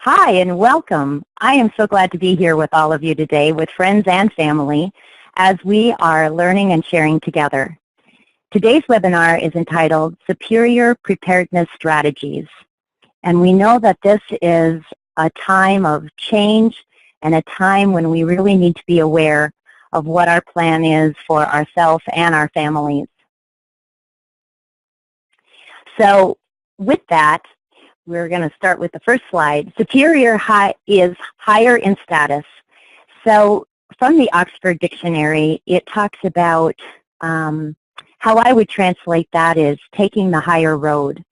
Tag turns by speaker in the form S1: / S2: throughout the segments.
S1: Hi and welcome. I am so glad to be here with all of you today with friends and family as we are learning and sharing together. Today's webinar is entitled Superior Preparedness Strategies. And we know that this is a time of change and a time when we really need to be aware of what our plan is for ourselves and our families. So with that, we're going to start with the first slide. Superior is higher in status. So from the Oxford Dictionary, it talks about how I would translate that is taking the higher road.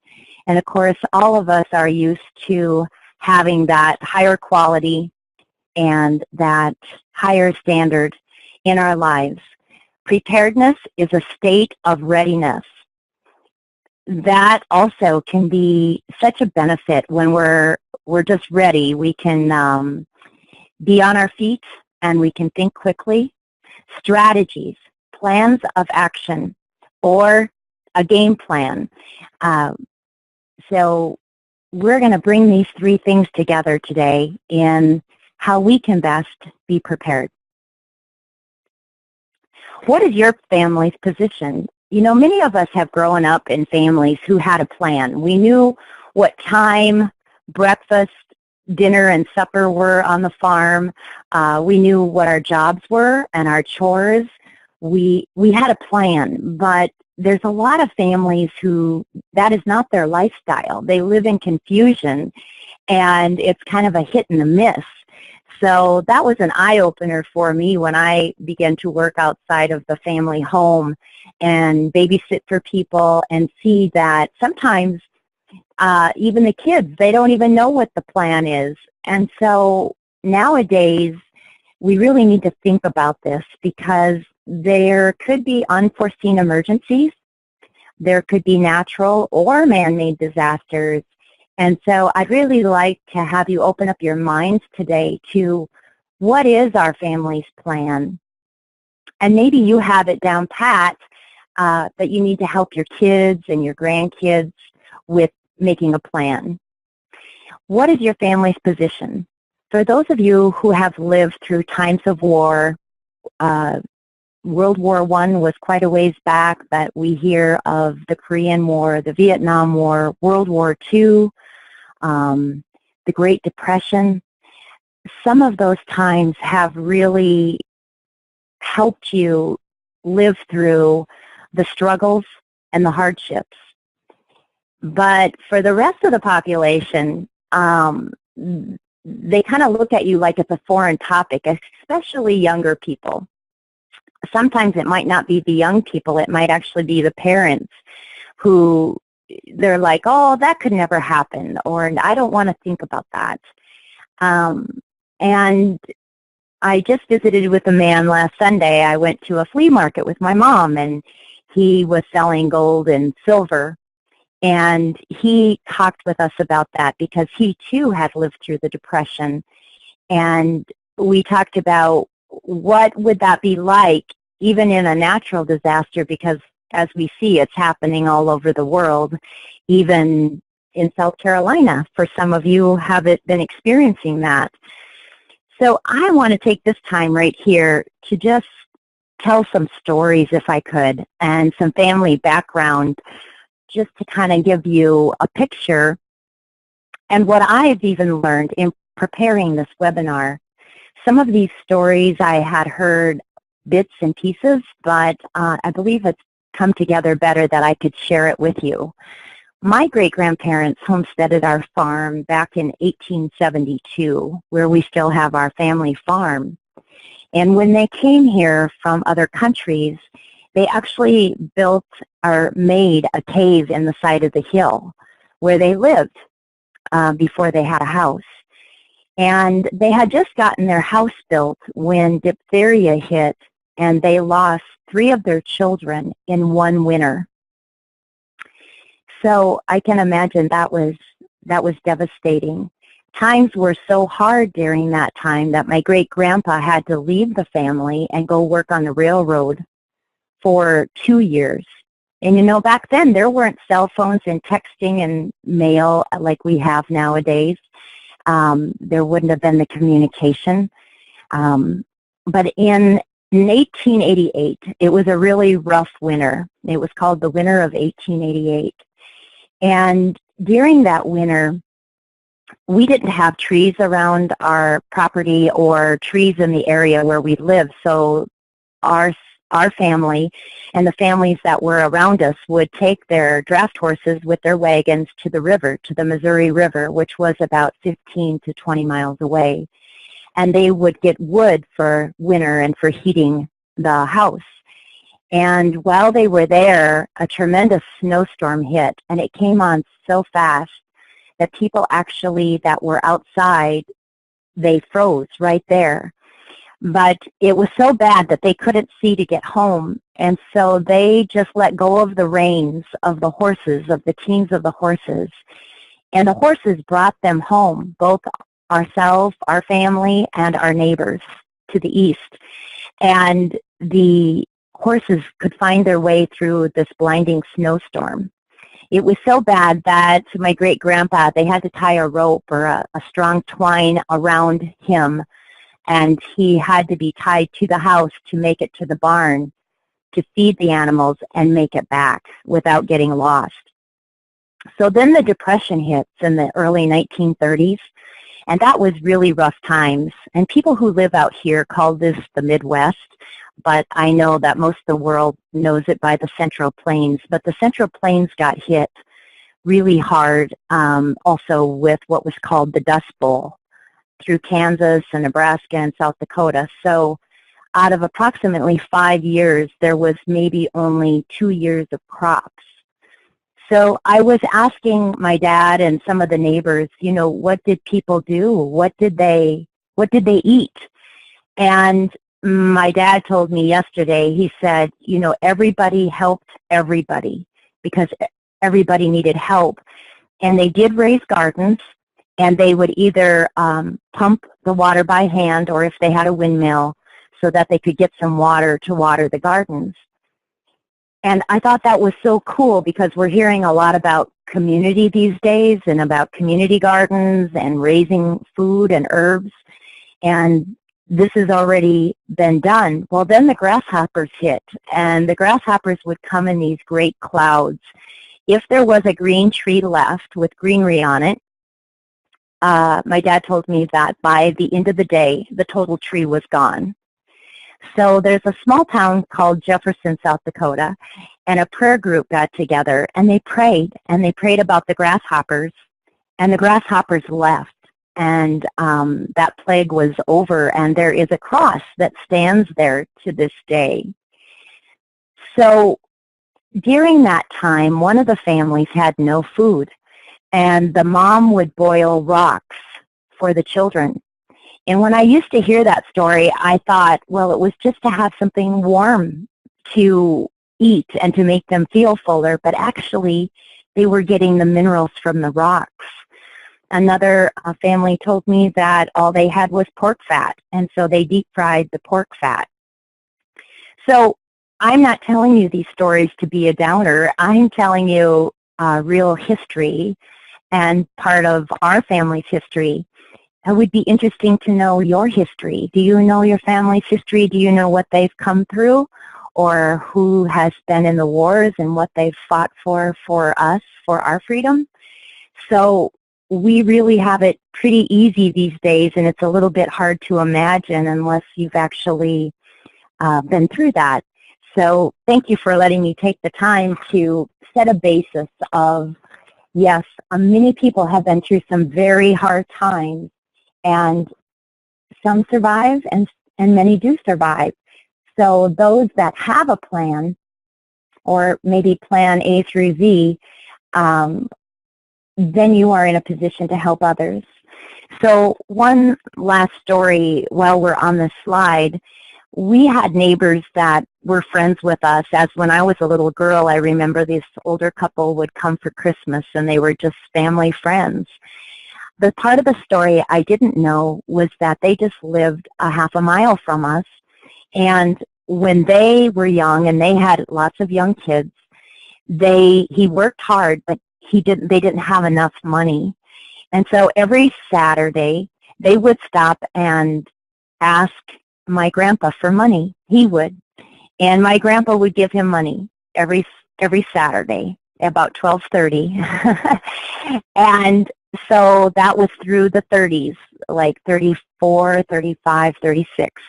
S1: And of course, all of us are used to having that higher quality and that higher standard in our lives. Preparedness is a state of readiness. That also can be such a benefit when we're just ready. We can be on our feet and we can think quickly. Strategies, plans of action, or a game plan. So we're going to bring these three things together today in how we can best be prepared. What is your family's position? You know, many of us have grown up in families who had a plan. We knew what time breakfast, dinner, and supper were on the farm. We knew what our jobs were and our chores. We had a plan, but there's a lot of families who that is not their lifestyle. They live in confusion, and it's kind of a hit and a miss. So that was an eye-opener for me when I began to work outside of the family home and babysit for people and see that sometimes even the kids, they don't even know what the plan is. And so nowadays, we really need to think about this because there could be unforeseen emergencies. There could be natural or man-made disasters. And so I'd really like to have you open up your minds today to what is our family's plan? And maybe you have it down pat, but you need to help your kids and your grandkids with making a plan. What is your family's position? For those of you who have lived through times of war, World War I was quite a ways back, but we hear of the Korean War, the Vietnam War, World War II, the Great Depression. Some of those times have really helped you live through the struggles and the hardships. But for the rest of the population, they kind of look at you like it's a foreign topic, especially younger people. Sometimes it might not be the young people, it might actually be the parents who they're like, oh, that could never happen, or I don't want to think about that. And I just visited with a man last Sunday. I went to a flea market with my mom, and he was selling gold and silver. And he talked with us about that because he, too, had lived through the Depression. And we talked about what would that be like, even in a natural disaster, because as we see, it's happening all over the world, even in South Carolina. For some of you have been experiencing that. So I want to take this time right here to just tell some stories, if I could, and some family background, just to kind of give you a picture and what I've even learned in preparing this webinar. Some of these stories I had heard bits and pieces, but I believe it's come together better that I could share it with you. My great-grandparents homesteaded our farm back in 1872, where we still have our family farm. And when they came here from other countries, they actually built or made a cave in the side of the hill where they lived before they had a house. And they had just gotten their house built when diphtheria hit, and they lost 3 of their children in one winter. So I can imagine that was devastating. Times were so hard during that time that my great-grandpa had to leave the family and go work on the railroad for 2 years. And you know, back then there weren't cell phones and texting and mail like we have nowadays. There wouldn't have been the communication. But in 1888, it was a really rough winter. It was called the winter of 1888. And during that winter, we didn't have trees around our property or trees in the area where we lived. So our family and the families that were around us would take their draft horses with their wagons to the river, to the Missouri River, which was about 15 to 20 miles away. And they would get wood for winter and for heating the house. And while they were there, a tremendous snowstorm hit, and it came on so fast that people actually that were outside, they froze right there. But it was so bad that they couldn't see to get home, and so they just let go of the reins of the horses, of the teams of the horses, and the horses brought them home, both ourselves, our family, and our neighbors to the east. And the horses could find their way through this blinding snowstorm. It was so bad that my great-grandpa, they had to tie a rope or a strong twine around him, and he had to be tied to the house to make it to the barn to feed the animals and make it back without getting lost. So then the Depression hits in the early 1930s, and that was really rough times. And people who live out here call this the Midwest, but I know that most of the world knows it by the Central Plains. But the Central Plains got hit really hard also with what was called the Dust Bowl through Kansas and Nebraska and South Dakota. So out of approximately 5 years, there was maybe only 2 years of crops. So I was asking my dad and some of the neighbors, you know, what did people do? What did they eat? And my dad told me yesterday, he said, you know, everybody helped everybody because everybody needed help. And they did raise gardens, and they would either pump the water by hand or if they had a windmill so that they could get some water to water the gardens. And I thought that was so cool because we're hearing a lot about community these days and about community gardens and raising food and herbs. And this has already been done. Well, then the grasshoppers hit, and the grasshoppers would come in these great clouds. If there was a green tree left with greenery on it, my dad told me that by the end of the day, the total tree was gone. So there's a small town called Jefferson, South Dakota, and a prayer group got together, and they prayed about the grasshoppers, and the grasshoppers left, and that plague was over, and there is a cross that stands there to this day. So during that time, one of the families had no food, and the mom would boil rocks for the children. And when I used to hear that story, I thought, well, it was just to have something warm to eat and to make them feel fuller, but actually they were getting the minerals from the rocks. Another family told me that all they had was pork fat, and so they deep fried the pork fat. So I'm not telling you these stories to be a downer. I'm telling you real history and part of our family's history. It would be interesting to know your history. Do you know your family's history? Do you know what they've come through, or who has been in the wars and what they've fought for us, for our freedom? So we really have it pretty easy these days, and it's a little bit hard to imagine unless you've actually been through that. So thank you for letting me take the time to set a basis of, yes, many people have been through some very hard times, and some survive, and many do survive. So those that have a plan, or maybe plan A through Z, then you are in a position to help others. So one last story while we're on this slide. We had neighbors that were friends with us. As when I was a little girl, I remember this older couple would come for Christmas, and they were just family friends. The part of the story I didn't know was that they just lived a half a mile from us, and when they were young and they had lots of young kids, he worked hard, but they didn't have enough money. And so every Saturday, they would stop and ask my grandpa for money. He would. And my grandpa would give him money every Saturday about 12:30. And so that was through the 30s, like 34, 35, 36.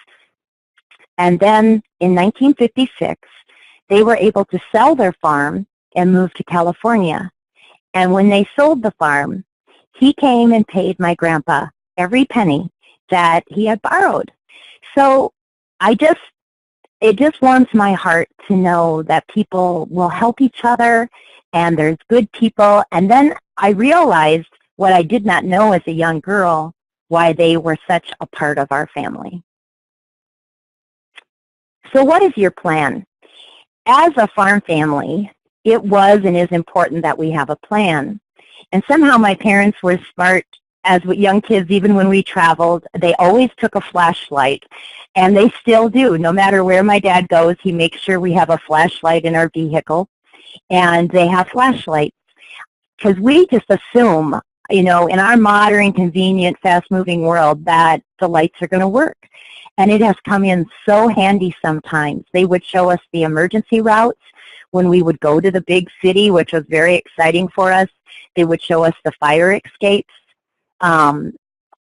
S1: And then in 1956, they were able to sell their farm and move to California. And when they sold the farm, he came and paid my grandpa every penny that he had borrowed. So it just warms my heart to know that people will help each other and there's good people. And then I realized what I did not know as a young girl, why they were such a part of our family. So what is your plan? As a farm family, it was and is important that we have a plan. And somehow my parents were smart. As young kids, even when we traveled, they always took a flashlight, and they still do. No matter where my dad goes, he makes sure we have a flashlight in our vehicle, and they have flashlights. Because we just assume, in our modern, convenient, fast-moving world that the lights are going to work. And it has come in so handy sometimes. They would show us the emergency routes when we would go to the big city, which was very exciting for us. They would show us the fire escapes,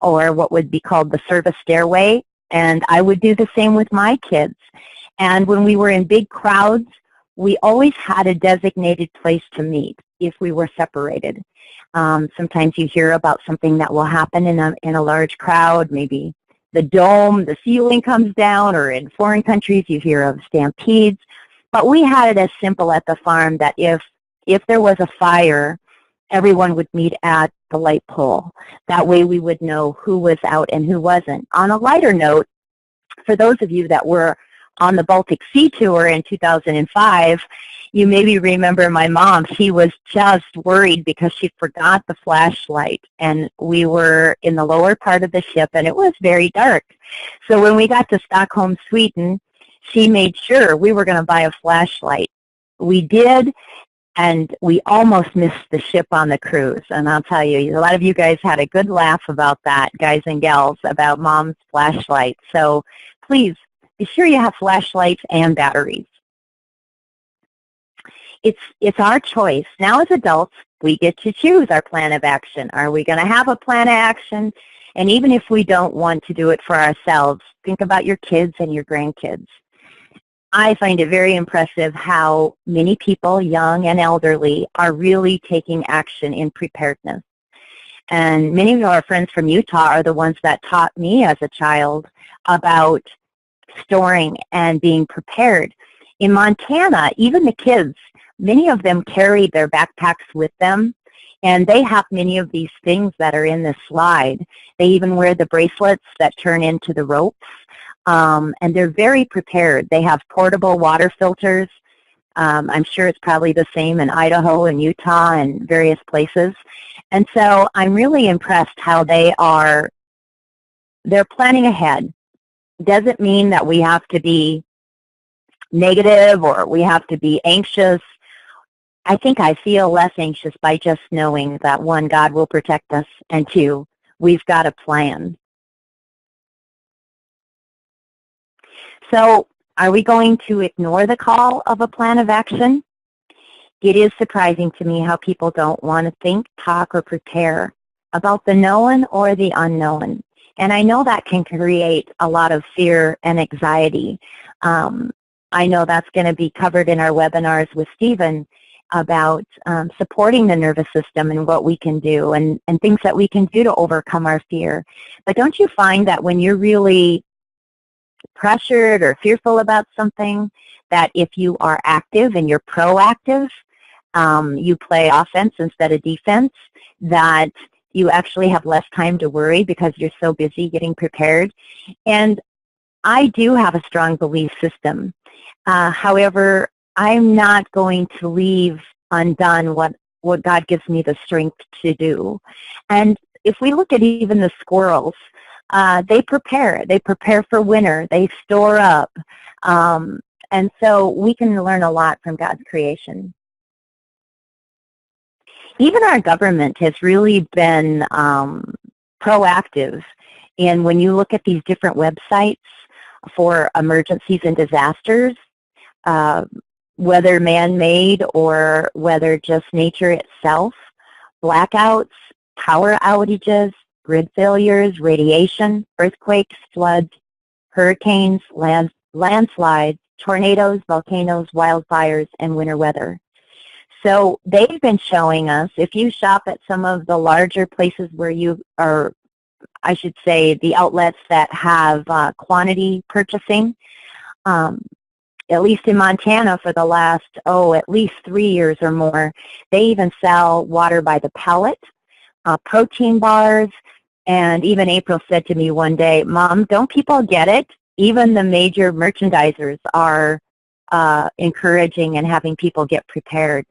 S1: or what would be called the service stairway. And I would do the same with my kids. And when we were in big crowds, we always had a designated place to meet if we were separated. Sometimes you hear about something that will happen in a large crowd, maybe the dome, the ceiling comes down, or in foreign countries you hear of stampedes. But we had it as simple at the farm that if there was a fire, everyone would meet at the light pole. That way we would know who was out and who wasn't. On a lighter note, for those of you that were on the Baltic Sea tour in 2005, you maybe remember my mom. She was just worried because she forgot the flashlight, and we were in the lower part of the ship, and it was very dark. So when we got to Stockholm, Sweden, she made sure we were going to buy a flashlight. We did, and we almost missed the ship on the cruise. And I'll tell you, a lot of you guys had a good laugh about that, guys and gals, about Mom's flashlight. So please be sure you have flashlights and batteries. It's our choice. Now as adults, we get to choose our plan of action. Are we going to have a plan of action? And even if we don't want to do it for ourselves, think about your kids and your grandkids. I find it very impressive how many people, young and elderly, are really taking action in preparedness. And many of our friends from Utah are the ones that taught me as a child about storing and being prepared. In Montana, even the kids, many of them carry their backpacks with them, and they have many of these things that are in this slide. They even wear the bracelets that turn into the ropes. And they're very prepared. They have portable water filters. I'm sure it's probably the same in Idaho and Utah and various places. And so I'm really impressed how they're planning ahead. Doesn't mean that we have to be negative or we have to be anxious. I think I feel less anxious by just knowing that, one, God will protect us, and two, we've got a plan. So are we going to ignore the call of a plan of action? It is surprising to me how people don't want to think, talk, or prepare about the known or the unknown. And I know that can create a lot of fear and anxiety. I know that's going to be covered in our webinars with Stephen about supporting the nervous system and what we can do and things that we can do to overcome our fear. But don't you find that when you're really pressured or fearful about something, that if you are active and you're proactive, you play offense instead of defense, that you actually have less time to worry because you're so busy getting prepared? And I do have a strong belief system. However, I'm not going to leave undone what God gives me the strength to do. And if we look at even the squirrels, they prepare. They prepare for winter. They store up. And so we can learn a lot from God's creation. even our government has really been proactive in, when you look at these different websites for emergencies and disasters, whether man-made or whether just nature itself, blackouts, power outages, grid failures, radiation, earthquakes, floods, hurricanes, landslides, tornadoes, volcanoes, wildfires, and winter weather. So they've been showing us, if you shop at some of the larger places where you are, I should say, the outlets that have quantity purchasing, at least in Montana for the last, at least 3 years or more, they even sell water by the pellet, protein bars, and even April said to me one day, "Mom, don't people get it? Even the major merchandisers are encouraging and having people get prepared."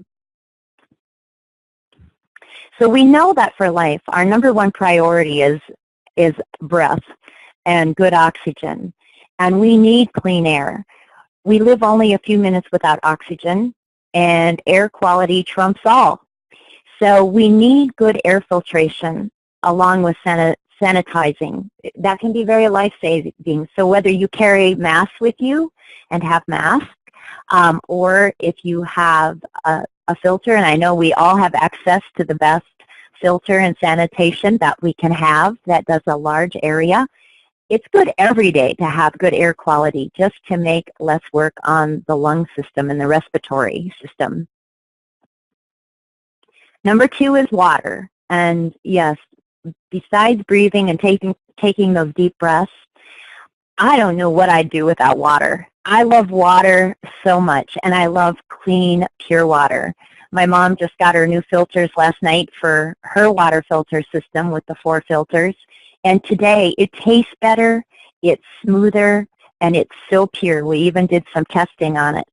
S1: So we know that for life, our number one priority is breath and good oxygen, and we need clean air. We live only a few minutes without oxygen, and air quality trumps all. So we need good air filtration along with sanitizing. That can be very life-saving. So whether you carry masks with you and have masks, or if you have a filter, and I know we all have access to the best filter and sanitation that we can have that does a large area, it's good every day to have good air quality just to make less work on the lung system and the respiratory system. Number 2 is water. And yes, besides breathing and taking those deep breaths, I don't know what I'd do without water. I love water so much, and I love clean, pure water. My mom just got her new filters last night for her water filter system with the 4 filters. And today, it tastes better, it's smoother, and it's so pure. We even did some testing on it.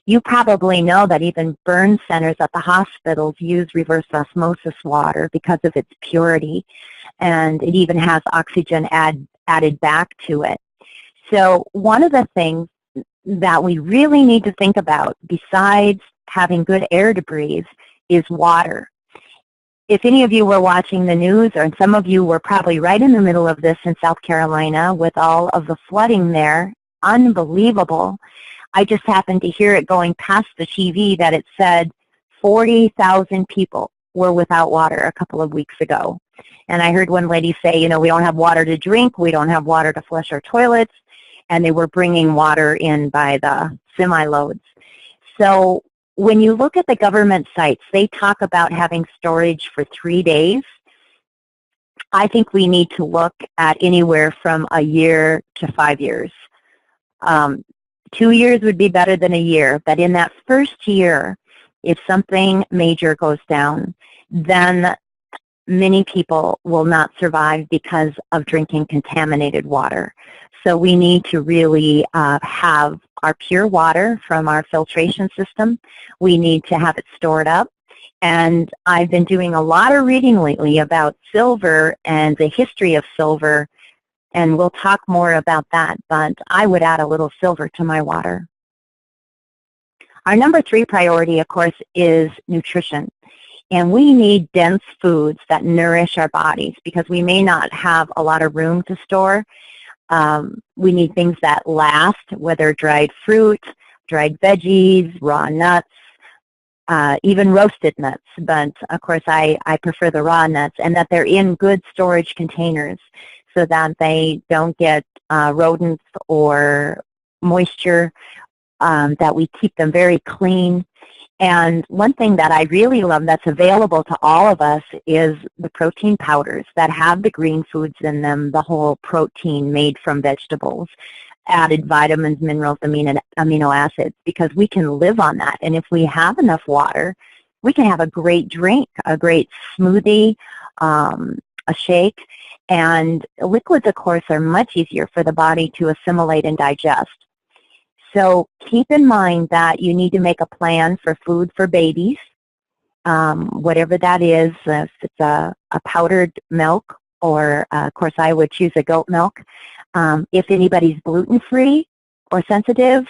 S1: You probably know that even burn centers at the hospitals use reverse osmosis water because of its purity, and it even has oxygen added back to it. So one of the things that we really need to think about, besides having good air to breathe, is water. If any of you were watching the news, or some of you were probably right in the middle of this in South Carolina with all of the flooding there, unbelievable. I just happened to hear it going past the TV that it said 40,000 people were without water a couple of weeks ago. And I heard one lady say, you know, we don't have water to drink, we don't have water to flush our toilets, and they were bringing water in by the semi-loads. So when you look at the government sites, they talk about having storage for 3 days. I think we need to look at anywhere from a year to 5 years. 2 years would be better than a year, but in that first year, if something major goes down, then many people will not survive because of drinking contaminated water. So we need to really have our pure water from our filtration system. We need to have it stored up. And I've been doing a lot of reading lately about silver and the history of silver, and we'll talk more about that, but I would add a little silver to my water. Our number 3 priority, of course, is nutrition. And we need dense foods that nourish our bodies because we may not have a lot of room to store. We need things that last, whether dried fruit, dried veggies, raw nuts, even roasted nuts. But, of course, I prefer the raw nuts, and that they're in good storage containers so that they don't get rodents or moisture, that we keep them very clean. And one thing that I really love that's available to all of us is the protein powders that have the green foods in them, the whole protein made from vegetables, added vitamins, minerals, amino acids, because we can live on that. And if we have enough water, we can have a great drink, a great smoothie, a shake. And liquids, of course, are much easier for the body to assimilate and digest. So keep in mind that you need to make a plan for food for babies, whatever that is, if it's a powdered milk, or of course I would choose a goat milk. If anybody's gluten-free or sensitive,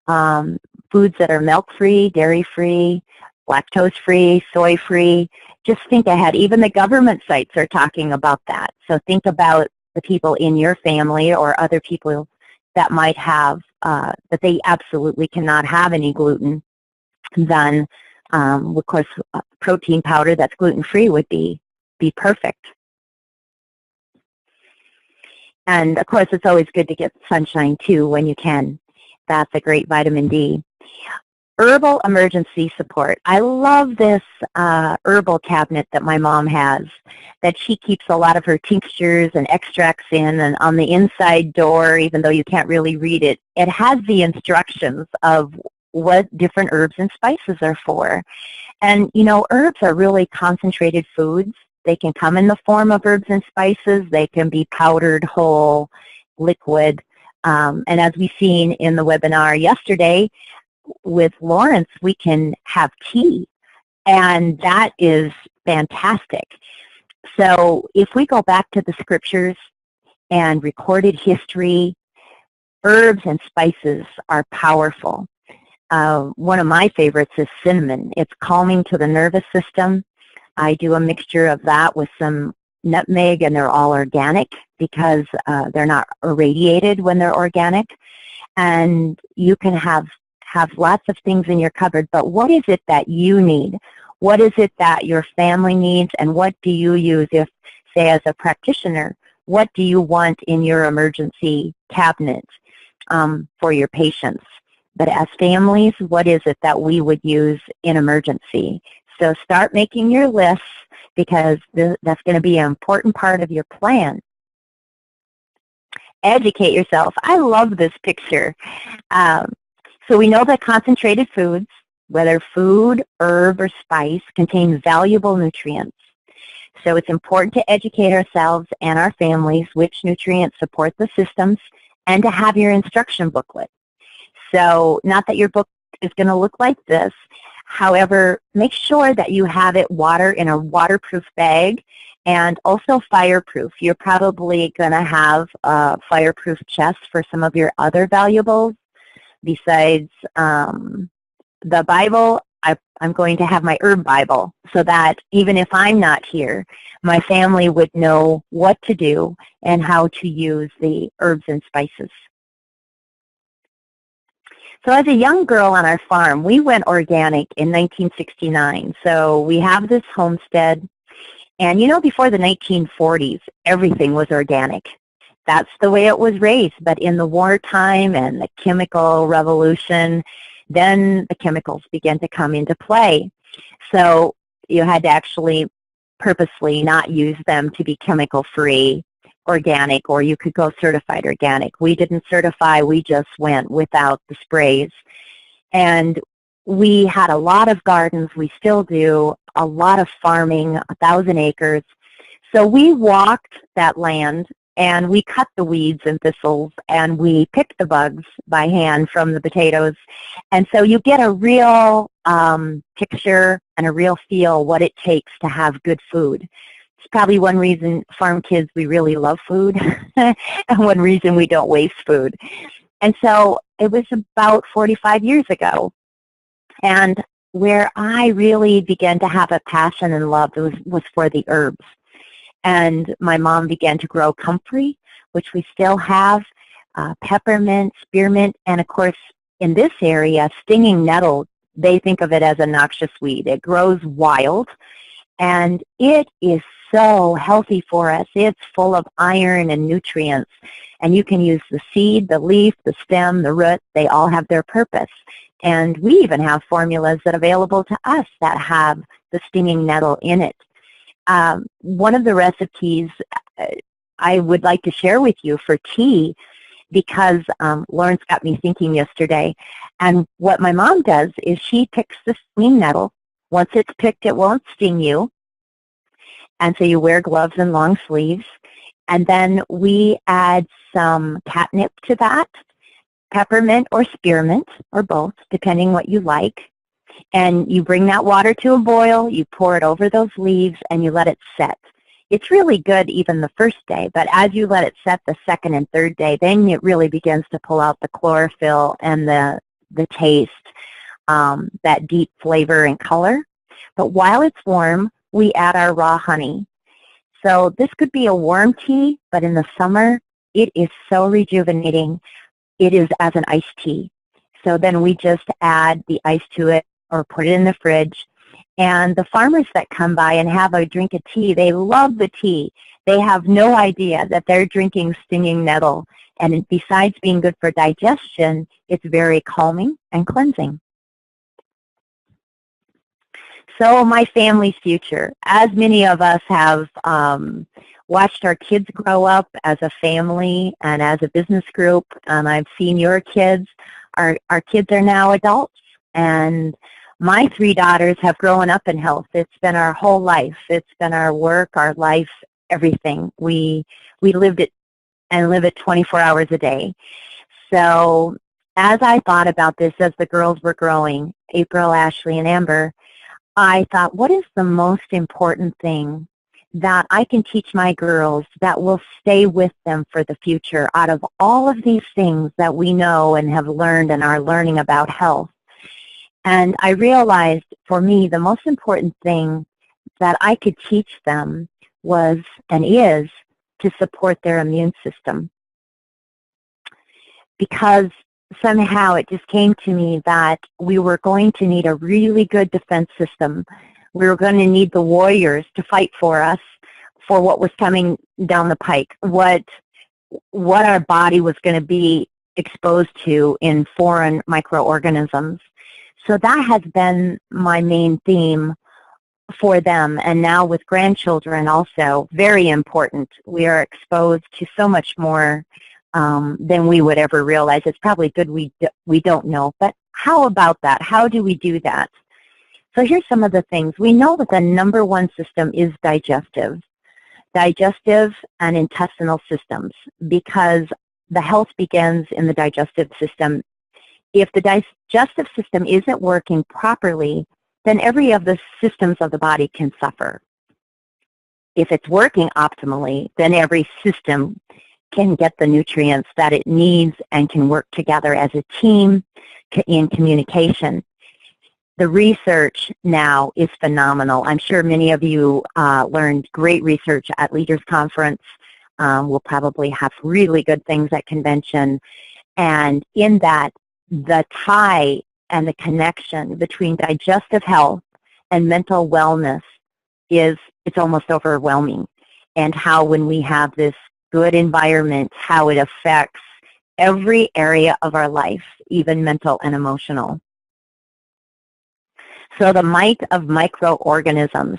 S1: foods that are milk-free, dairy-free, lactose-free, soy-free. Just think ahead. Even the government sites are talking about that. So think about the people in your family or other people that might have, that they absolutely cannot have any gluten. Then, of course, protein powder that's gluten-free would be perfect. And, of course, it's always good to get sunshine, too, when you can. That's a great vitamin D. Herbal emergency support. I love this herbal cabinet that my mom has, that she keeps a lot of her tinctures and extracts in, and on the inside door, even though you can't really read it, it has the instructions of what different herbs and spices are for. And, you know, herbs are really concentrated foods. They can come in the form of herbs and spices. They can be powdered, whole, liquid. And as we've seen in the webinar yesterday with Lawrence, we can have tea, and that is fantastic. So if we go back to the scriptures and recorded history, herbs and spices are powerful. One of my favorites is cinnamon. It's calming to the nervous system. I do a mixture of that with some nutmeg, and they're all organic because they're not irradiated when they're organic. And you can have lots of things in your cupboard, but what is it that you need? What is it that your family needs, and what do you use? If, say, as a practitioner, what do you want in your emergency cabinet for your patients? But as families, what is it that we would use in emergency? So start making your lists, because that's going to be an important part of your plan. Educate yourself. I love this picture. So we know that concentrated foods, whether food, herb, or spice, contain valuable nutrients. So it's important to educate ourselves and our families which nutrients support the systems, and to have your instruction booklet. So not that your book is going to look like this. However, make sure that you have it in a waterproof bag, and also fireproof. You're probably going to have a fireproof chest for some of your other valuables. Besides the Bible, I'm going to have my herb Bible, so that even if I'm not here, my family would know what to do and how to use the herbs and spices. So as a young girl on our farm, we went organic in 1969. So we have this homestead. And you know, before the 1940s, everything was organic. That's the way it was raised. But in the wartime and the chemical revolution, then the chemicals began to come into play. So you had to actually purposely not use them to be chemical-free organic, or you could go certified organic. We didn't certify, we just went without the sprays. And we had a lot of gardens, we still do, a lot of farming, 1,000 acres. So we walked that land, and we cut the weeds and thistles, and we picked the bugs by hand from the potatoes. And so you get a real picture and a real feel what it takes to have good food. It's probably one reason, farm kids, we really love food, and one reason we don't waste food. And so it was about 45 years ago, and where I really began to have a passion and love was for the herbs. And my mom began to grow comfrey, which we still have, peppermint, spearmint, and of course, in this area, stinging nettle. They think of it as a noxious weed. It grows wild, and it is so healthy for us. It's full of iron and nutrients, and you can use the seed, the leaf, the stem, the root. They all have their purpose. And we even have formulas that are available to us that have the stinging nettle in it. One of the recipes I would like to share with you for tea, because Lawrence got me thinking yesterday. And what my mom does is she picks the stinging nettle. Once it's picked, it won't sting you. And so you wear gloves and long sleeves. And then we add some catnip to that, peppermint or spearmint, or both, depending what you like. And you bring that water to a boil, you pour it over those leaves, and you let it set. It's really good even the first day, but as you let it set the second and third day, then it really begins to pull out the chlorophyll and the taste. that deep flavor and color. But while it's warm, we add our raw honey. So this could be a warm tea, but in the summer, it is so rejuvenating. It is as an iced tea. So then we just add the ice to it or put it in the fridge. And the farmers that come by and have a drink of tea, they love the tea. They have no idea that they're drinking stinging nettle. And besides being good for digestion, it's very calming and cleansing. So my family's future, as many of us have watched our kids grow up as a family and as a business group, and I've seen your kids. Our kids are now adults, and my 3 daughters have grown up in health. It's been our whole life. It's been our work, our life, everything. We lived it and live it 24 hours a day. So as I thought about this as the girls were growing, April, Ashley, and Amber, I thought, what is the most important thing that I can teach my girls that will stay with them for the future out of all of these things that we know and have learned and are learning about health? And I realized, for me, the most important thing that I could teach them was and is to support their immune system. Because somehow it just came to me that we were going to need a really good defense system. We were going to need the warriors to fight for us for what was coming down the pike, what our body was going to be exposed to in foreign microorganisms. So that has been my main theme for them, and now with grandchildren also, very important. We are exposed to so much more than we would ever realize. It's probably good we don't know, but how about that? How do we do that? So here's some of the things. We know that the number one system is digestive and intestinal systems, because the health begins in the digestive system. If the digestive system isn't working properly, then every of the systems of the body can suffer. If it's working optimally, then every system can get the nutrients that it needs and can work together as a team in communication. The research now is phenomenal. I'm sure many of you learned great research at Leaders Conference. We'll probably have really good things at convention. And in that, the tie and the connection between digestive health and mental wellness it's almost overwhelming. And how when we have this good environment, how it affects every area of our life, even mental and emotional. So the might of microorganisms.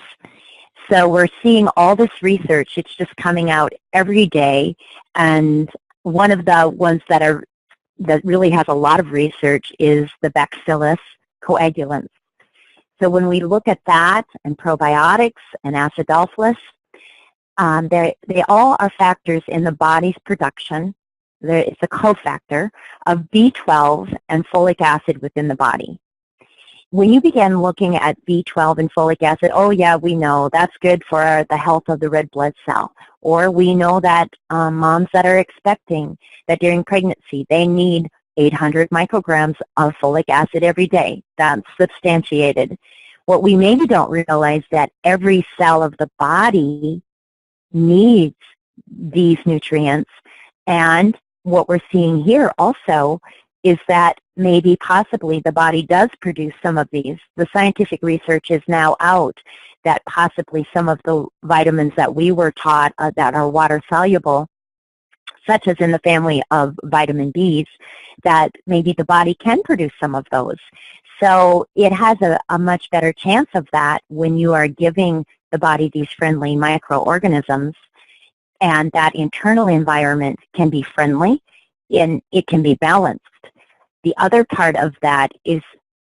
S1: So we're seeing all this research. It's just coming out every day. And one of the ones that really has a lot of research is the Bacillus coagulans. So when we look at that and probiotics and acidophilus, they all are factors in the body's production. It's a cofactor of B12 and folic acid within the body. When you begin looking at B12 and folic acid, oh yeah, we know that's good for the health of the red blood cell. Or we know that moms that are expecting, that during pregnancy, they need 800 micrograms of folic acid every day. That's substantiated. What we maybe don't realize that every cell of the body needs these nutrients. And what we're seeing here also is that maybe possibly the body does produce some of these. The scientific research is now out that possibly some of the vitamins that we were taught that are water soluble, such as in the family of vitamin Bs, that maybe the body can produce some of those. So it has a much better chance of that when you are giving the body these friendly microorganisms, and that internal environment can be friendly and it can be balanced. The other part of that is,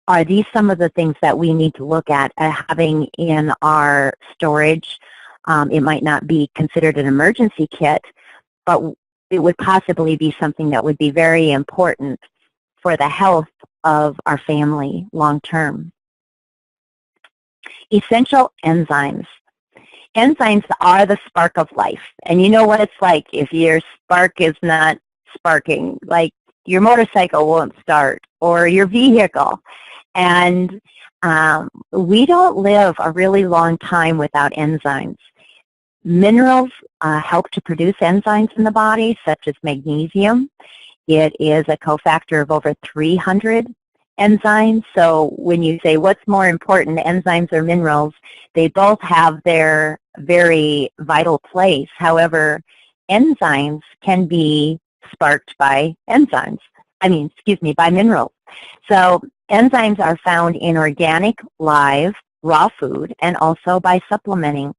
S1: are these some of the things that we need to look at having in our storage? It might not be considered an emergency kit, but it would possibly be something that would be very important for the health of our family long term. Essential enzymes. Enzymes are the spark of life. And you know what it's like if your spark is not sparking, like your motorcycle won't start or your vehicle. And we don't live a really long time without enzymes. Minerals help to produce enzymes in the body, such as magnesium. It is a cofactor of over 300 enzymes. So when you say what's more important, enzymes or minerals, they both have their very vital place. However, enzymes can be sparked by by minerals. So enzymes are found in organic, live, raw food, and also by supplementing.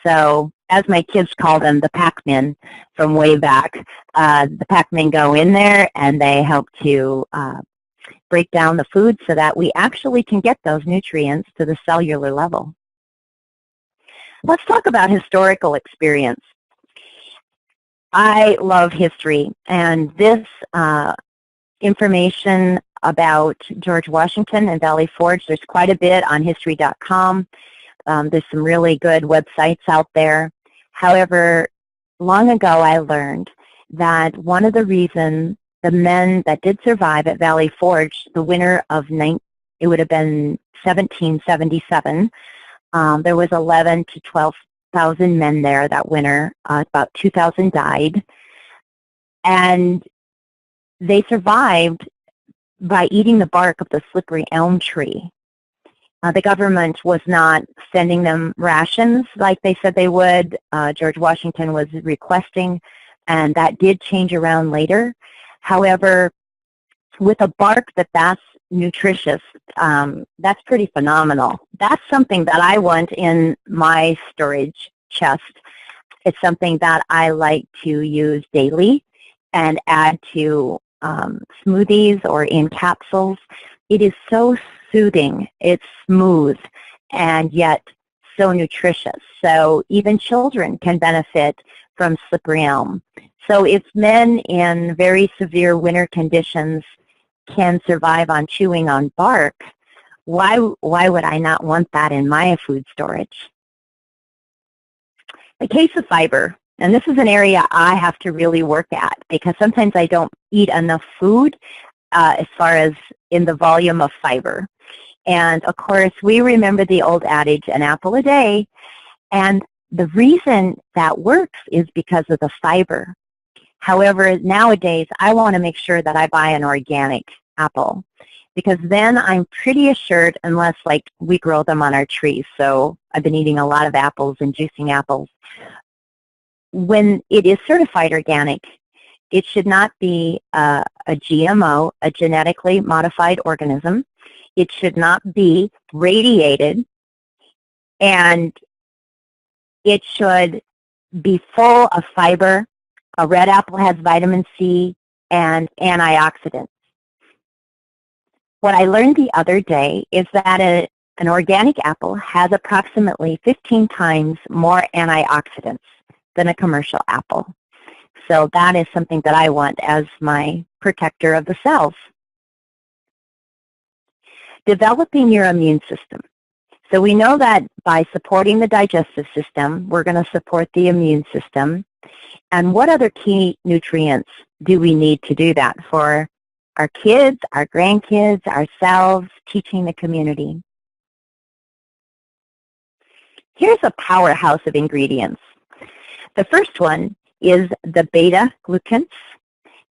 S1: So as my kids call them, the Pac-Men from way back, the Pac-Men go in there and they help to break down the food so that we actually can get those nutrients to the cellular level. Let's talk about historical experience. I love history, and this information about George Washington and Valley Forge, there's quite a bit on history.com. There's some really good websites out there. However, long ago I learned that one of the reasons the men that did survive at Valley Forge, the winter of it would have been 1777, there was 11 to 12,000 men there that winter. About 2,000 died. And they survived by eating the bark of the slippery elm tree. The government was not sending them rations like they said they would. George Washington was requesting, and that did change around later. However, with a bark that's nutritious, that's pretty phenomenal. That's something that I want in my storage chest. It's something that I like to use daily and add to smoothies or in capsules. It is so soothing. It's smooth and yet so nutritious. So even children can benefit from slippery elm. So if men in very severe winter conditions can survive on chewing on bark, why would I not want that in my food storage? The case of fiber, and this is an area I have to really work at because sometimes I don't eat enough food as far as in the volume of fiber. And of course, we remember the old adage, an apple a day, and the reason that works is because of the fiber. However, nowadays, I want to make sure that I buy an organic apple because then I'm pretty assured, unless like we grow them on our trees, so I've been eating a lot of apples and juicing apples. When it is certified organic, it should not be a GMO, a genetically modified organism. It should not be radiated, and it should be full of fiber. A red apple has vitamin C and antioxidants. What I learned the other day is that an organic apple has approximately 15 times more antioxidants than a commercial apple. So that is something that I want as my protector of the cells. Developing your immune system. So we know that by supporting the digestive system, we're going to support the immune system. And what other key nutrients do we need to do that for our kids, our grandkids, ourselves, teaching the community? Here's a powerhouse of ingredients. The first one is the Beta-Glucans,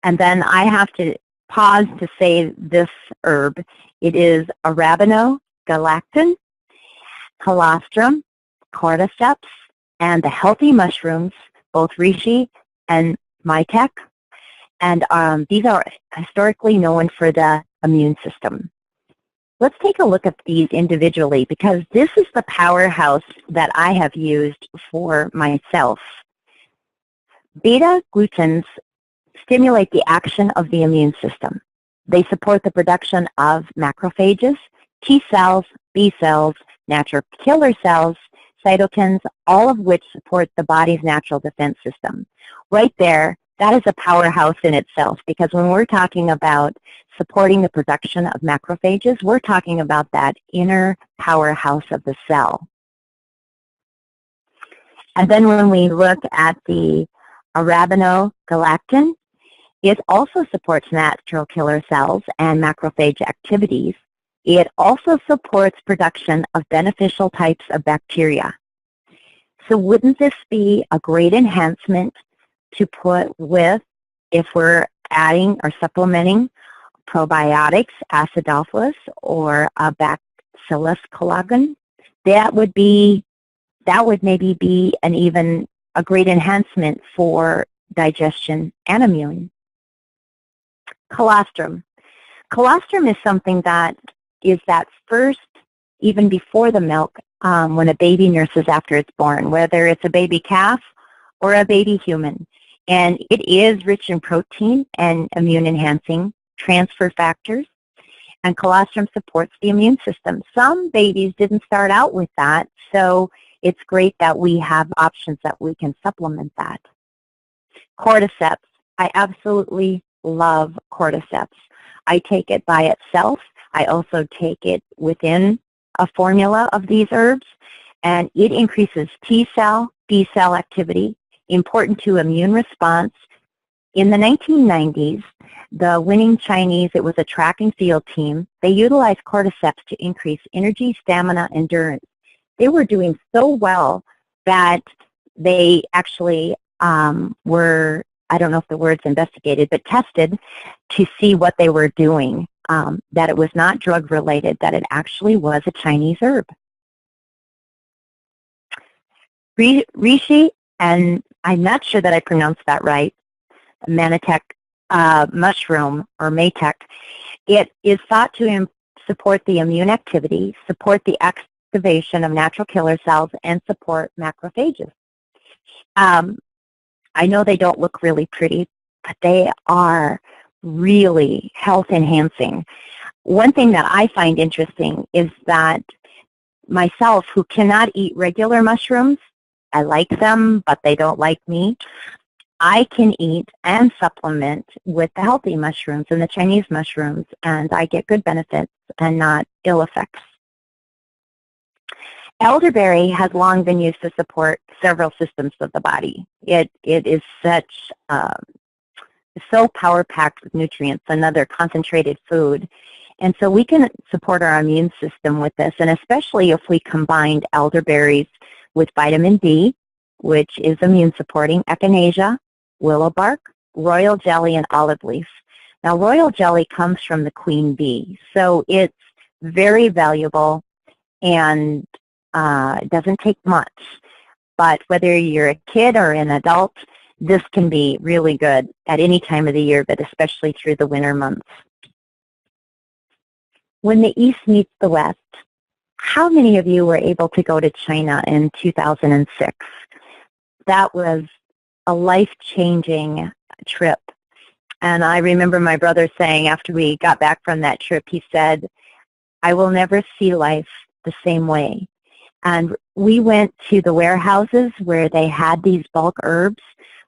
S1: and then I have to pause to say this herb. It is Arabinogalactan, colostrum, cordyceps, and the healthy mushrooms, both Reishi and Maitake, and these are historically known for the immune system. Let's take a look at these individually because this is the powerhouse that I have used for myself. Beta-glucans stimulate the action of the immune system. They support the production of macrophages, T cells, B cells, natural killer cells, cytokines, all of which support the body's natural defense system. Right there, that is a powerhouse in itself because when we're talking about supporting the production of macrophages, we're talking about that inner powerhouse of the cell. And then when we look at the Arabinogalactan, it also supports natural killer cells and macrophage activities. It also supports production of beneficial types of bacteria. So wouldn't this be a great enhancement to put with if we're adding or supplementing probiotics, acidophilus, or a bacillus collagen? That would maybe be a great enhancement for digestion and immune. Colostrum. Colostrum is something that is that first, even before the milk, when a baby nurses after it's born, whether it's a baby calf or a baby human. And it is rich in protein and immune-enhancing transfer factors, and colostrum supports the immune system. Some babies didn't start out with that, so it's great that we have options that we can supplement that. Cordyceps. I absolutely love cordyceps. I take it by itself. I also take it within a formula of these herbs, and it increases T-cell, B-cell activity, important to immune response. In the 1990s, the winning Chinese, it was a track and field team, they utilized cordyceps to increase energy, stamina, endurance. They were doing so well that they actually were, I don't know if the word's investigated, but tested to see what they were doing, that it was not drug-related, that it actually was a Chinese herb. Reishi, and I'm not sure that I pronounced that right, Maitake mushroom, or Maitake, it is thought to support the immune activity, support the activation of natural killer cells, and support macrophages. I know they don't look really pretty, but they are really health-enhancing. One thing that I find interesting is that myself, who cannot eat regular mushrooms, I like them, but they don't like me, I can eat and supplement with the healthy mushrooms and the Chinese mushrooms, and I get good benefits and not ill effects. Elderberry has long been used to support several systems of the body. It is so power-packed with nutrients, another concentrated food. And so we can support our immune system with this, and especially if we combined elderberries with vitamin D, which is immune-supporting, echinacea, willow bark, royal jelly, and olive leaf. Now, royal jelly comes from the queen bee, so it's very valuable, and it doesn't take much. But whether you're a kid or an adult, this can be really good at any time of the year, but especially through the winter months. When the East meets the West, how many of you were able to go to China in 2006? That was a life-changing trip. And I remember my brother saying after we got back from that trip, he said, I will never see life the same way. And we went to the warehouses where they had these bulk herbs.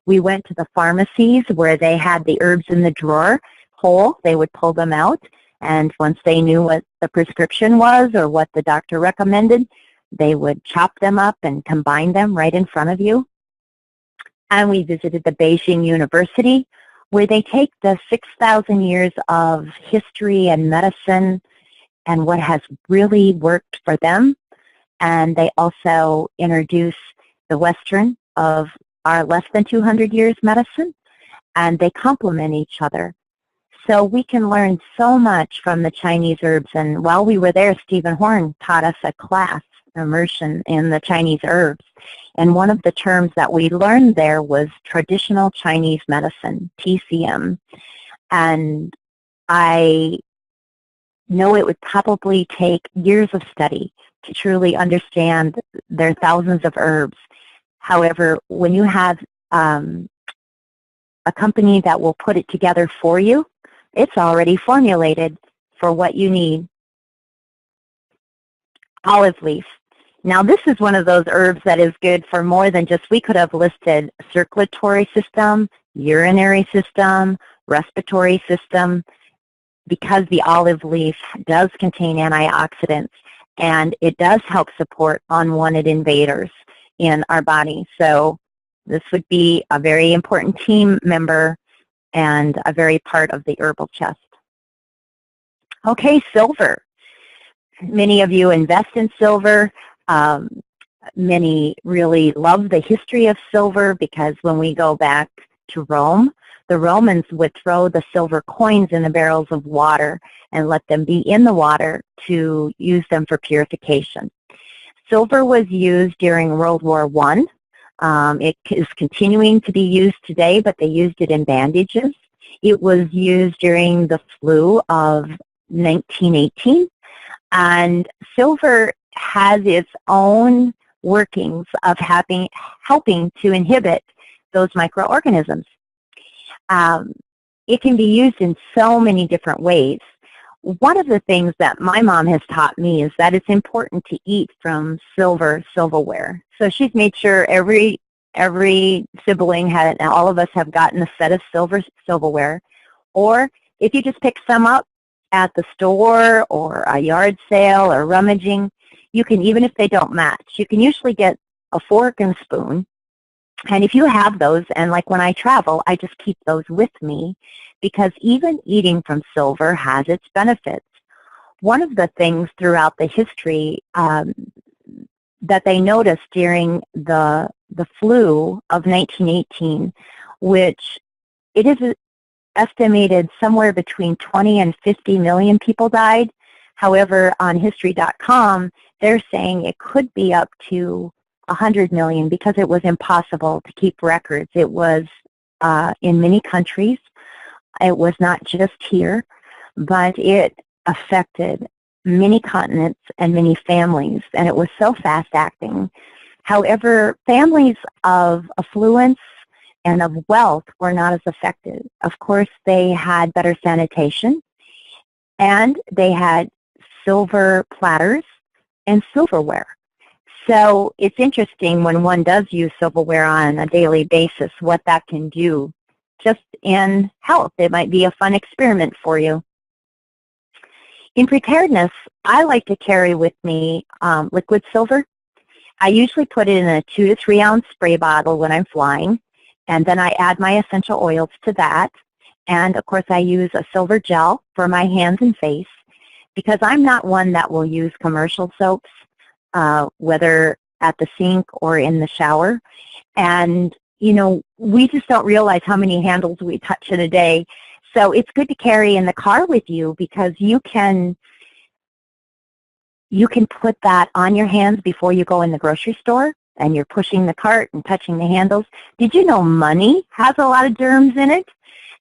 S1: We went to the pharmacies where they had the herbs in the drawer whole. They would pull them out. And once they knew what the prescription was or what the doctor recommended, they would chop them up and combine them right in front of you. And we visited the Beijing University, where they take the 6,000 years of history and medicine and what has really worked for them. And they also introduce the Western of our less than 200 years medicine, and they complement each other. So we can learn so much from the Chinese herbs. And while we were there, Stephen Horn taught us a class, immersion in the Chinese herbs. And one of the terms that we learned there was traditional Chinese medicine, TCM. And I know it would probably take years of study to truly understand their thousands of herbs. However, when you have a company that will put it together for you, it's already formulated for what you need. Olive leaf. Now, this is one of those herbs that is good for more than just, we could have listed circulatory system, urinary system, respiratory system, because the olive leaf does contain antioxidants, and it does help support unwanted invaders in our body. So this would be a very important team member and a very part of the herbal chest. Okay, silver. Many of you invest in silver. Many really love the history of silver because when we go back to Rome, the Romans would throw the silver coins in the barrels of water and let them be in the water to use them for purification. Silver was used during World War I. It is continuing to be used today, but they used it in bandages. It was used during the flu of 1918, and silver has its own workings of helping to inhibit those microorganisms. It can be used in so many different ways. One of the things that my mom has taught me is that it's important to eat from silverware. So she's made sure every sibling had, and all of us have gotten a set of silverware. Or if you just pick some up at the store or a yard sale or rummaging, you can, even if they don't match, you can usually get a fork and spoon. And if you have those, and like when I travel, I just keep those with me because even eating from silver has its benefits. One of the things throughout the history that they noticed during the flu of 1918, which it is estimated somewhere between 20 and 50 million people died. However, on History.com, they're saying it could be up to 100 million because it was impossible to keep records. It was in many countries. It was not just here, but it affected many continents and many families, and it was so fast-acting. However, families of affluence and of wealth were not as affected. Of course, they had better sanitation, and they had silver platters and silverware. So it's interesting when one does use silverware on a daily basis what that can do just in health. It might be a fun experiment for you. In preparedness, I like to carry with me liquid silver. I usually put it in a 2 to 3 ounce spray bottle when I'm flying, and then I add my essential oils to that. And of course, I use a silver gel for my hands and face because I'm not one that will use commercial soaps, whether at the sink or in the shower. And, you know, we just don't realize how many handles we touch in a day. So it's good to carry in the car with you because you can put that on your hands before you go in the grocery store and you're pushing the cart and touching the handles. Did you know money has a lot of germs in it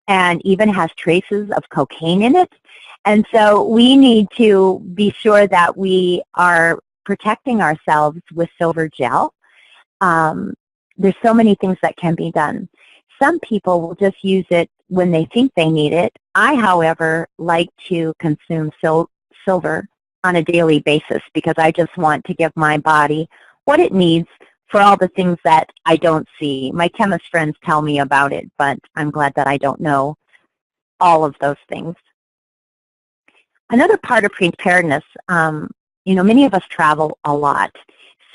S1: and even has traces of cocaine in it? And so we need to be sure that we are protecting ourselves with silver gel. There's so many things that can be done. Some people will just use it when they think they need it. I, however, like to consume silver on a daily basis because I just want to give my body what it needs for all the things that I don't see. My chemist friends tell me about it, but I'm glad that I don't know all of those things. Another part of preparedness, you know, many of us travel a lot.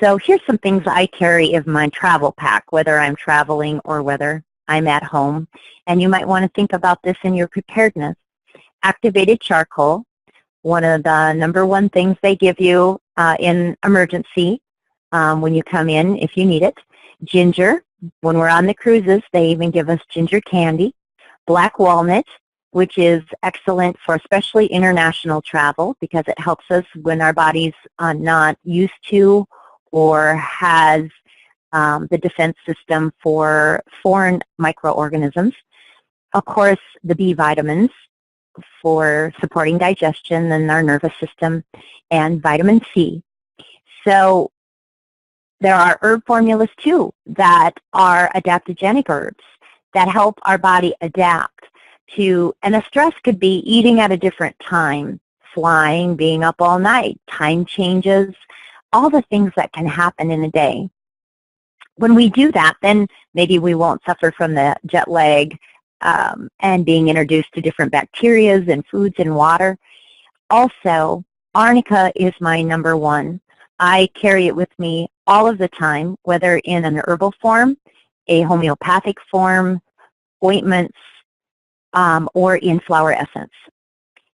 S1: So here's some things I carry in my travel pack, whether I'm traveling or whether I'm at home. And you might want to think about this in your preparedness. Activated charcoal, one of the #1 things they give you in emergency when you come in if you need it. Ginger, when we're on the cruises, they even give us ginger candy. Black walnut, which is excellent for especially international travel because it helps us when our body's not used to or has the defense system for foreign microorganisms. Of course, the B vitamins for supporting digestion and our nervous system, and vitamin C. So there are herb formulas too that are adaptogenic herbs that help our body adapt to, and a stress could be eating at a different time, flying, being up all night, time changes, all the things that can happen in a day. When we do that, then maybe we won't suffer from the jet lag and being introduced to different bacteria and foods and water. Also, arnica is my #1. I carry it with me all of the time, whether in an herbal form, a homeopathic form, ointments, or in flower essence.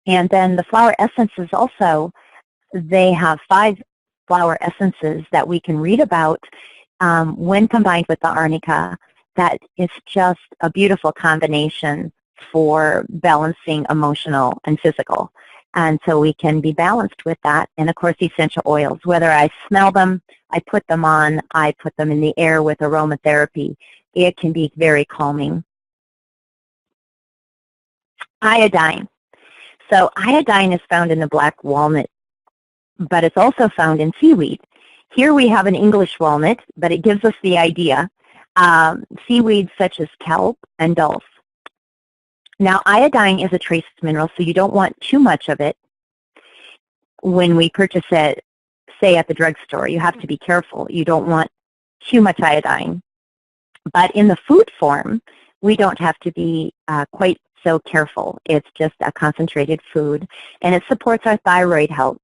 S1: And then the flower essences also they have 5 flower essences that we can read about when combined with the arnica. That is just a beautiful combination for balancing emotional and physical. And so we can be balanced with that. And of course, essential oils, whether I smell them, I put them on, I put them in the air with aromatherapy, it can be very calming. Iodine. So iodine is found in the black walnut, but it's also found in seaweed. Here we have an English walnut, but it gives us the idea. Seaweeds such as kelp and dulse. Now, iodine is a trace mineral, so you don't want too much of it when we purchase it, say, at the drugstore. You have to be careful. You don't want too much iodine. But in the food form, we don't have to be quite so careful. It's just a concentrated food, and it supports our thyroid health,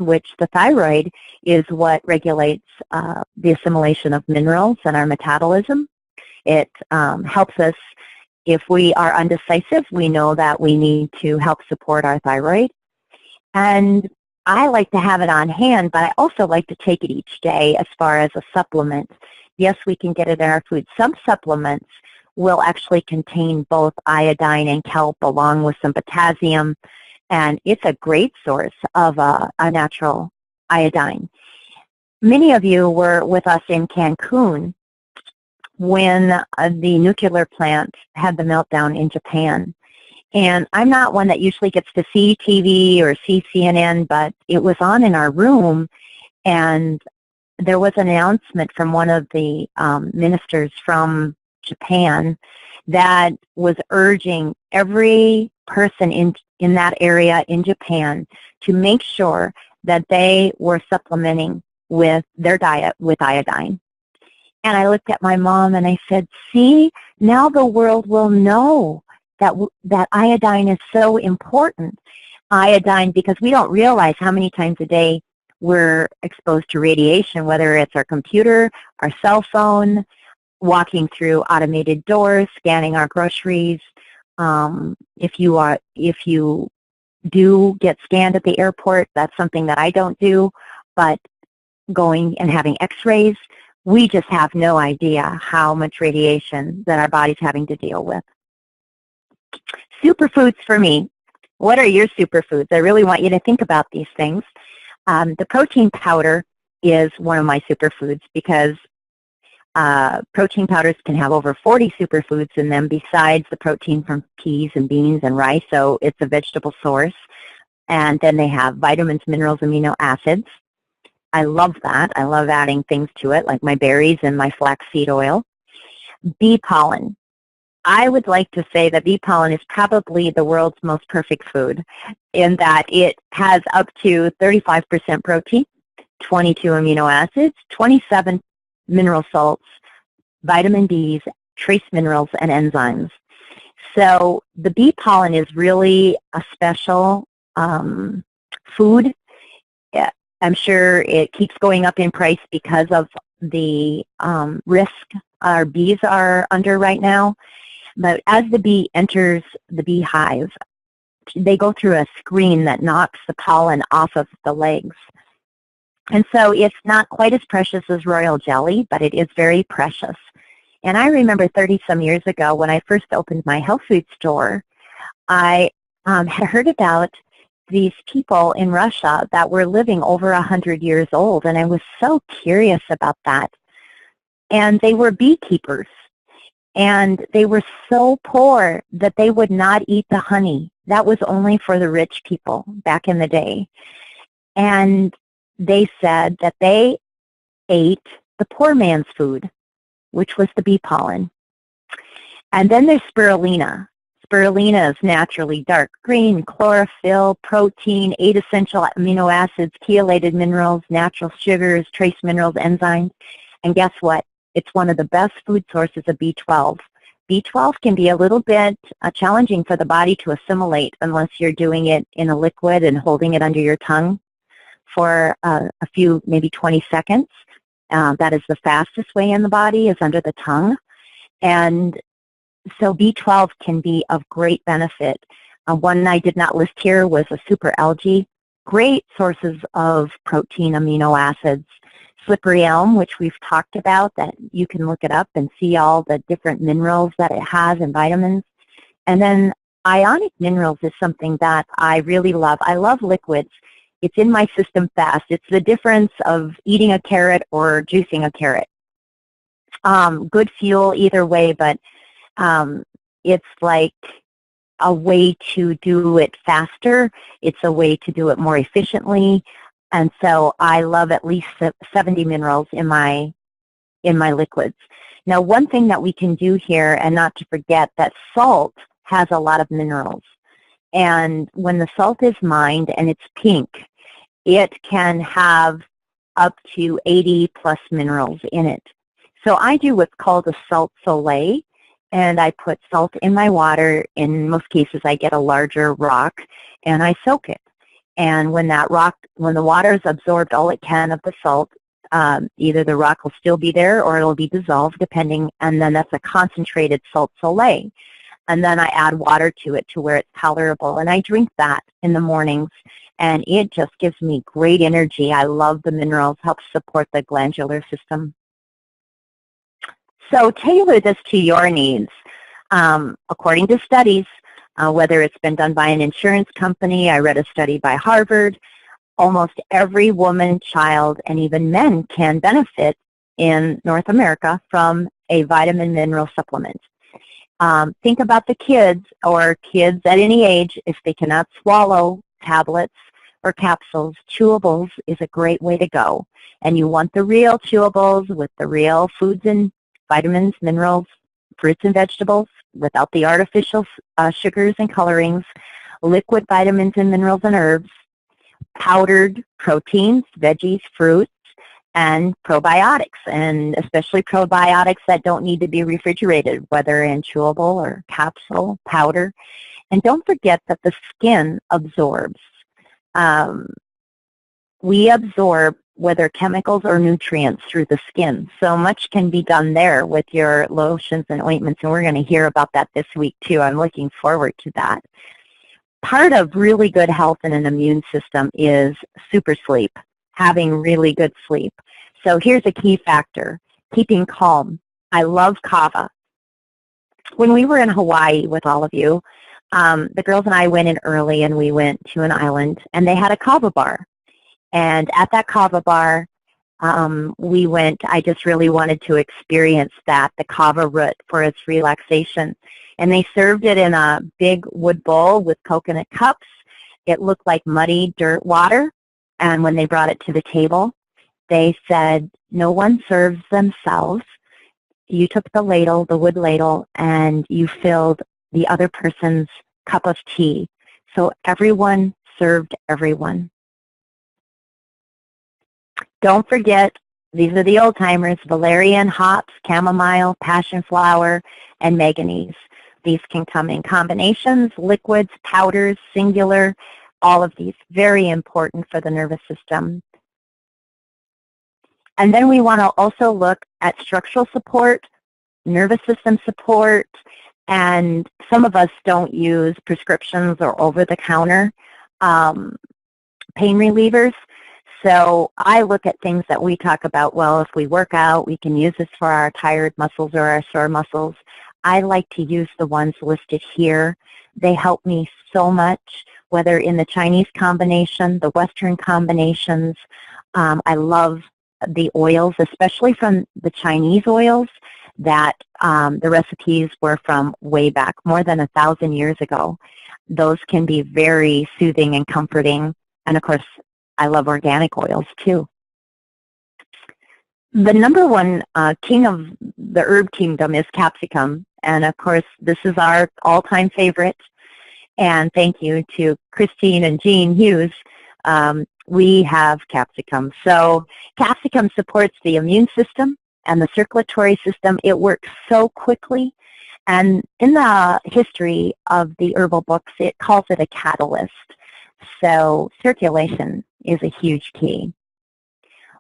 S1: which the thyroid is what regulates the assimilation of minerals and our metabolism. It helps us. If we are undecisive, we know that we need to help support our thyroid. And I like to have it on hand, but I also like to take it each day as far as a supplement. Yes, we can get it in our food. Some supplements will actually contain both iodine and kelp along with some potassium, and it's a great source of a natural iodine. Many of you were with us in Cancun when the nuclear plant had the meltdown in Japan. And I'm not one that usually gets to see TV or see CNN, but it was on in our room, and there was an announcement from one of the ministers from Japan that was urging every person in that area in Japan to make sure that they were supplementing with their diet with iodine. And I looked at my mom and I said, see, now the world will know that iodine is so important. Iodine, because we don't realize how many times a day we're exposed to radiation, whether it's our computer, our cell phone, walking through automated doors, scanning our groceries. If you do get scanned at the airport, that's something that I don't do, but going and having x-rays, we just have no idea how much radiation that our body's having to deal with. Superfoods for me. What are your superfoods? I really want you to think about these things. The protein powder is one of my superfoods because protein powders can have over 40 superfoods in them besides the protein from peas and beans and rice, so it's a vegetable source. And then they have vitamins, minerals, amino acids. I love that. I love adding things to it, like my berries and my flaxseed oil. Bee pollen. I would like to say that bee pollen is probably the world's most perfect food in that it has up to 35% protein, 22 amino acids, 27 mineral salts, vitamin Bs, trace minerals, and enzymes. So the bee pollen is really a special food. I'm sure it keeps going up in price because of the risk our bees are under right now. But as the bee enters the beehive, they go through a screen that knocks the pollen off of the legs. And so it's not quite as precious as royal jelly, but it is very precious. And I remember 30-some years ago when I first opened my health food store, I had heard about these people in Russia that were living over 100 years old, and I was so curious about that. And they were beekeepers, and they were so poor that they would not eat the honey. That was only for the rich people back in the day. And they said that they ate the poor man's food, which was the bee pollen. And then there's spirulina. Spirulina is naturally dark green, chlorophyll, protein, 8 essential amino acids, chelated minerals, natural sugars, trace minerals, enzymes. And guess what? It's one of the best food sources of B12. B12 can be a little bit challenging for the body to assimilate unless you're doing it in a liquid and holding it under your tongue for a few, maybe 20 seconds. That is the fastest way in the body, is under the tongue. And so B12 can be of great benefit. One I did not list here was a super algae great sources of protein, amino acids. Slippery elm, which we've talked about, that you can look it up and see all the different minerals that it has and vitamins. And then ionic minerals is something that I really love. I love liquids. It's in my system fast. It's the difference of eating a carrot or juicing a carrot. Good fuel either way, but it's like a way to do it faster. It's a way to do it more efficiently. And so I love at least 70 minerals in my liquids. Now, one thing that we can do here, and not to forget, that salt has a lot of minerals. And when the salt is mined and it's pink, it can have up to 80 plus minerals in it. So I do what's called a salt soleil, and I put salt in my water. In most cases, I get a larger rock, and I soak it. And when the water has absorbed all it can of the salt, either the rock will still be there or it'll be dissolved, depending, and then that's a concentrated salt soleil. And then I add water to it to where it's tolerable. And I drink that in the mornings, and it just gives me great energy. I love the minerals, helps support the glandular system. So tailor this to your needs. According to studies, whether it's been done by an insurance company, I read a study by Harvard, almost every woman, child, and even men can benefit in North America from a vitamin mineral supplement. Think about the kids, or kids at any age. If they cannot swallow tablets or capsules, chewables is a great way to go. And you want the real chewables with the real foods and vitamins, minerals, fruits and vegetables, without the artificial sugars and colorings, liquid vitamins and minerals and herbs, powdered proteins, veggies, fruits, and probiotics, and especially probiotics that don't need to be refrigerated, whether in chewable or capsule, powder. And don't forget that the skin absorbs. We absorb whether chemicals or nutrients through the skin. So much can be done there with your lotions and ointments, and we're going to hear about that this week too. I'm looking forward to that. Part of really good health in an immune system is super sleep, having really good sleep. So here's a key factor, keeping calm. I love kava. When we were in Hawaii with all of you, the girls and I went in early, and we went to an island, and they had a kava bar. And at that kava bar, I just really wanted to experience that, the kava root, for its relaxation. And they served it in a big wood bowl with coconut cups. It looked like muddy dirt water. And when they brought it to the table, they said, no one serves themselves. You took the ladle, the wood ladle, and you filled the other person's cup of tea. So everyone served everyone. Don't forget, these are the old-timers: valerian, hops, chamomile, passion flower, and manganese. These can come in combinations, liquids, powders, singular, all of these. Very important for the nervous system. And then we want to also look at structural support, nervous system support, and some of us don't use prescriptions or over-the-counter pain relievers. So I look at things that we talk about, well, if we work out, we can use this for our tired muscles or our sore muscles. I like to use the ones listed here. They help me so much, whether in the Chinese combination, the Western combinations. I love the oils, especially from the Chinese oils, that the recipes were from way back, more than 1,000 years ago. Those can be very soothing and comforting. And of course, I love organic oils too. The number one king of the herb kingdom is capsicum. And of course, this is our all-time favorite. And thank you to Christine and Jean Hughes. We have capsicum. So capsicum supports the immune system and the circulatory system. It works so quickly. And in the history of the herbal books, it calls it a catalyst. So circulation is a huge key.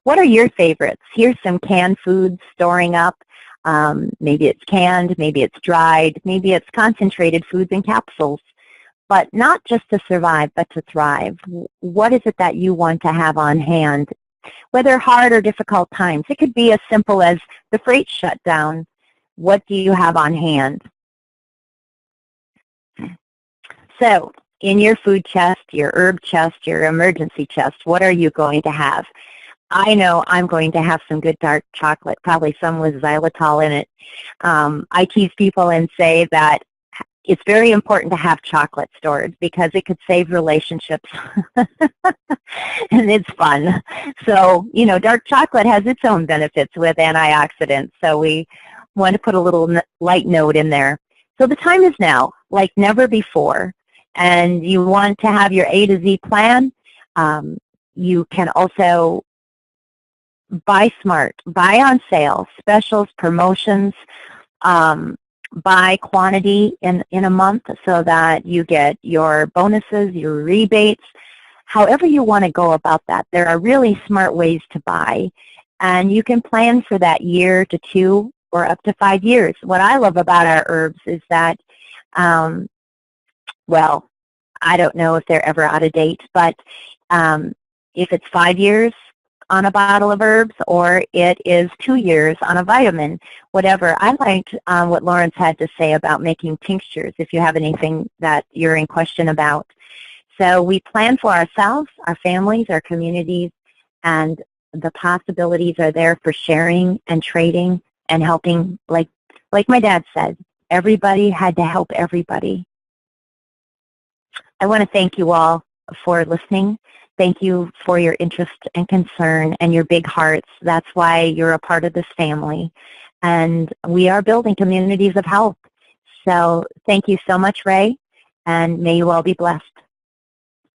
S1: What are your favorites? Here's some canned foods storing up. Maybe it's canned, maybe it's dried, maybe it's concentrated foods in capsules. but not just to survive, but to thrive. What is it that you want to have on hand? Whether hard or difficult times, it could be as simple as the freight shutdown. What do you have on hand? So, in your food chest, your herb chest, your emergency chest, what are you going to have? I know I'm going to have some good dark chocolate, probably some with xylitol in it. I tease people and say that it's very important to have chocolate stored because it could save relationships. And it's fun. So, you know, dark chocolate has its own benefits with antioxidants. So we want to put a little light note in there. So the time is now, like never before. And you want to have your A to Z plan. You can also buy smart, buy on sale, specials, promotions, buy quantity in a month so that you get your bonuses, your rebates, however you want to go about that. There are really smart ways to buy, and you can plan for that year to 2 or up to 5 years. What I love about our herbs is that, well, I don't know if they're ever out of date, but if it's 5 years on a bottle of herbs or it is 2 years on a vitamin, whatever. I liked what Lawrence had to say about making tinctures if you have anything that you're in question about. So we plan for ourselves, our families, our communities, and the possibilities are there for sharing and trading and helping. Like my dad said, everybody had to help everybody. I want to thank you all for listening. Thank you for your interest and concern and your big hearts. That's why you're a part of this family. And we are building communities of health. So thank you so much, Ray, and may you all be blessed.